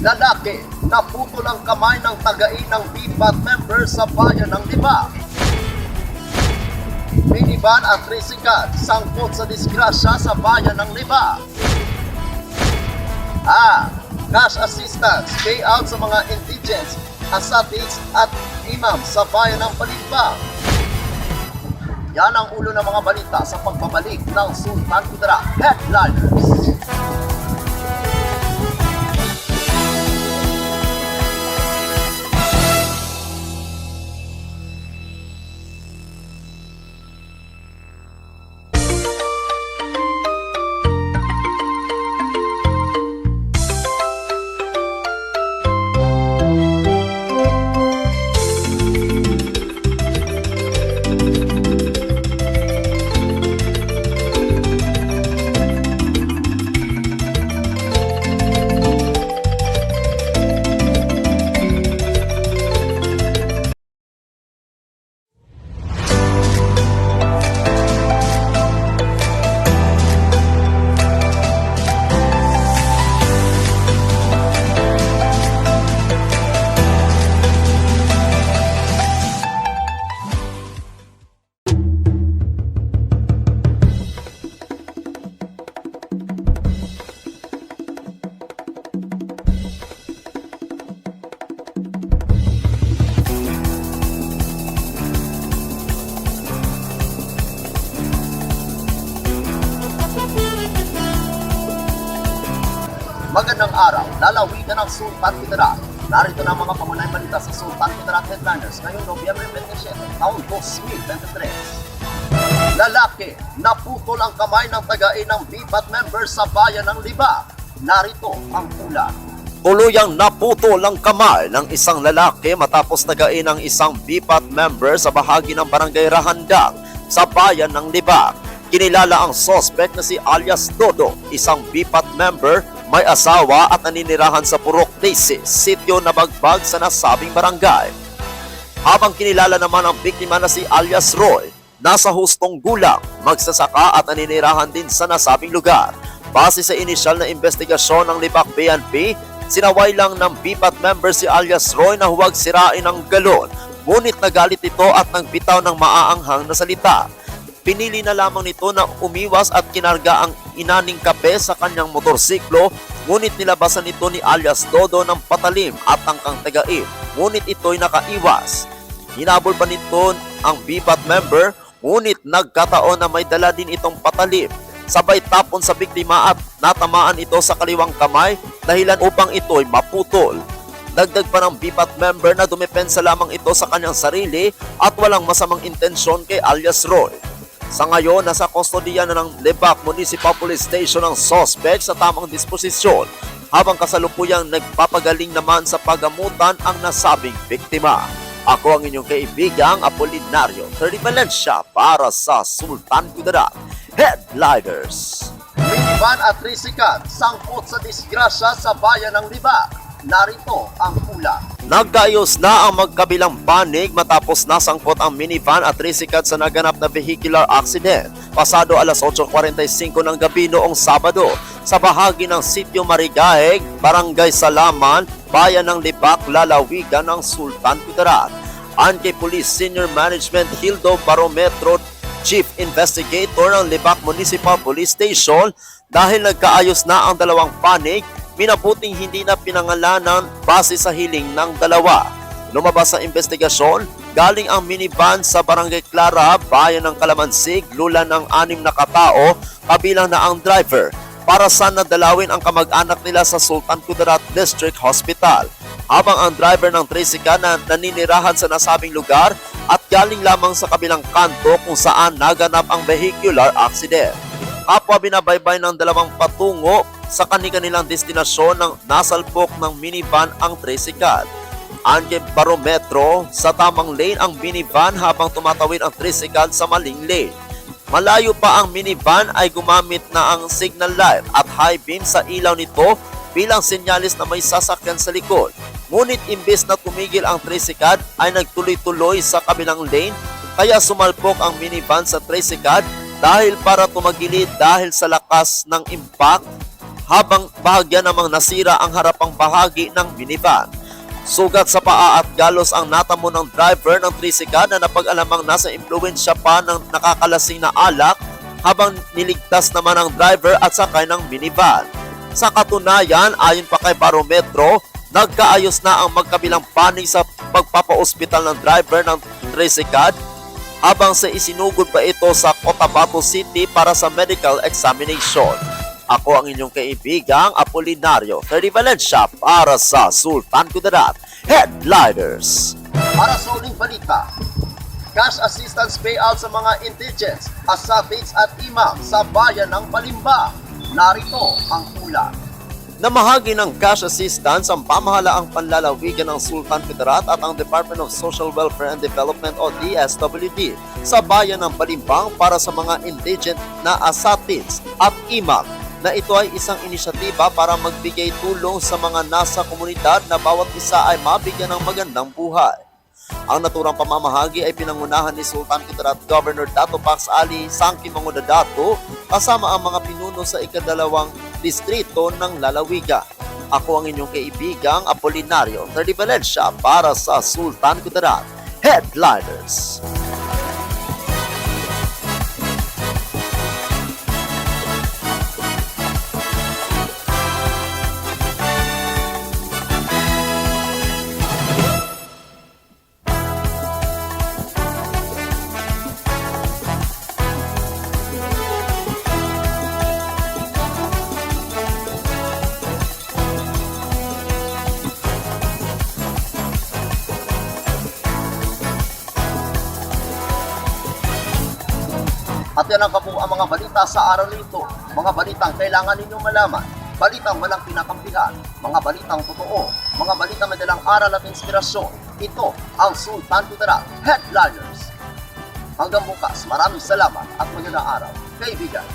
Lalaki, naputol ang kamay ng taga-inang BPAT member sa bayan ng Libak. Minivan at tricycle, sangkot sa disgrasya sa bayan ng Libak. Cash assistance, payout sa mga indigents, asatics at imam sa bayan ng Balimbang. Yan ang ulo ng mga balita sa pagbabalik ng Sultan Kudarat Headliners. Magandang araw, lalawigan ng Sultan Kudarat. Narito na ang mga pamunay balita sa Sultan Kudarat Headliners ngayong Nobyembre 27, taong 2023. Lalaki, naputol ang kamay ng taga-inang BPAT member sa bayan ng Libak. Narito ang ulat. Tuluyang naputol ang kamay ng isang lalaki matapos tagain ng isang BPAT member sa bahagi ng Barangay Rahandang sa bayan ng Libak. Kinilala ang suspect na si alias Dodo, isang BPAT member, may asawa at naninirahan sa Purok Daisy, sitio na Bagbag sa nasabing barangay. Habang kinilala naman ang biktima na si alias Roy, nasa hustong gulang, magsasaka at naninirahan din sa nasabing lugar. Base sa inisyal na investigasyon ng Libak PNP, sinaway lang ng BPAT member si alias Roy na huwag sirain ang galon, ngunit nagalit ito at nagbitaw ng maaanghang na salita. Pinili na lamang nito na umiwas at kinarga ang inaning kape sa kanyang motorsiklo, ngunit nilabasan ito ni alias Dodo ng patalim at tangkang tagain, ngunit ito'y nakaiwas. Hinabol pa nito ang BPAT member, ngunit nagkataon na may dala din itong patalim. Sabay tapon sa biktima at natamaan ito sa kaliwang kamay, dahilan upang ito'y maputol. Dagdag pa ng BPAT member na dumepensa lamang ito sa kanyang sarili at walang masamang intensyon kay alias Roy. Sa ngayon, nasa kustodiya na ng Libak Municipal Police Station ang suspect sa tamang disposisyon, habang kasalukuyang nagpapagaling naman sa pagamutan ang nasabing biktima. Ako ang inyong kaibigang Apolinario 30 Valencia para sa Sultan Kudarat Headliners. Minivan at tricycle, sangkot sa disgrasya sa bayan ng Libak. Narito ang ulat. Nagkaayos na ang magkabilang panig matapos nasangkot ang minivan at tricycle sa naganap na vehicular accident pasado alas 8:45 ng gabi noong Sabado sa bahagi ng Sitio Marigaeg, Barangay Salaman, Bayan ng Libak, lalawigan ng Sultan Kudarat. Ayon kay Police Senior Management Hildo Barometro, Chief Investigator ng Libak Municipal Police Station, dahil nagkaayos na ang dalawang panig, minabuting hindi na pinangalanan base sa hiling ng dalawa. Lumabas sa investigasyon, galing ang minivan sa Barangay Clara, Bayan ng Kalamansig, lula ng 6 na katao, kabilang na ang driver, para sana dalawin ang kamag-anak nila sa Sultan Kudarat District Hospital. Habang ang driver ng tricycle na naninirahan sa nasabing lugar at galing lamang sa kabilang kanto kung saan naganap ang vehicular accident. Kapwa binabaybay ng dalawang patungo sa kanilang destinasyon ng nasalpok ng minivan ang tricycle. Ayon kay Barometro, sa tamang lane ang minivan habang tumatawid ang tricycle sa maling lane. Malayo pa ang minivan ay gumamit na ang signal light at high beam sa ilaw nito bilang senyalis na may sasakyan sa likod. Ngunit imbes na tumigil ang tricycle ay nagtuloy-tuloy sa kabilang lane, kaya sumalpok ang minivan sa tricycle dahil para tumagilid dahil sa lakas ng impact habang bahagya namang nasira ang harapang bahagi ng minivan. Sugat sa paa at galos ang natamo ng driver ng tricycle na napag-alamang nasa impluwensya pa ng nakakalasing na alak habang niligtas naman ang driver at sakay ng minivan. Sa katunayan, ayon pa kay Barometro, nagkaayos na ang magkabilang panig sa pagpapaospital ng driver ng tricycle habang sa isinugod pa ito sa Cotabato City para sa medical examination. Ako ang inyong kaibigang Apolinario 30 Valencia para sa Sultan Kudarat Headliners. Para sa uling balita, cash assistance payout sa mga indigents, asatids at imam sa bayan ng Palimba. Narito ang ulat. Namahagi ng cash assistance ang pamahalaang panlalawigan ng Sultan Kudarat at ang Department of Social Welfare and Development o DSWD sa bayan ng Palimbang para sa mga indigent na asatids at imam, na ito ay isang inisyatiba para magbigay tulong sa mga nasa komunidad na bawat isa ay mabigyan ng magandang buhay. Ang naturang pamamahagi ay pinangunahan ni Sultan Kudarat Governor Dato Pax Ali Sangki Mangudadato kasama ang mga pinuno sa ikadalawang distrito ng lalawigan. Ako ang inyong kaibigang Apolinario 30 Valencia para sa Sultan Kudarat Headliners. At yan ang kabuang mga balita sa araw nito. Mga balitang kailangan ninyong malaman. Balitang walang pinakampihan. Mga balitang totoo. Mga balitang may dalang aral at inspirasyon. Ito ang Sultan Kudarat Headliners. Hanggang bukas, maraming salamat at magandang araw, kaibigan.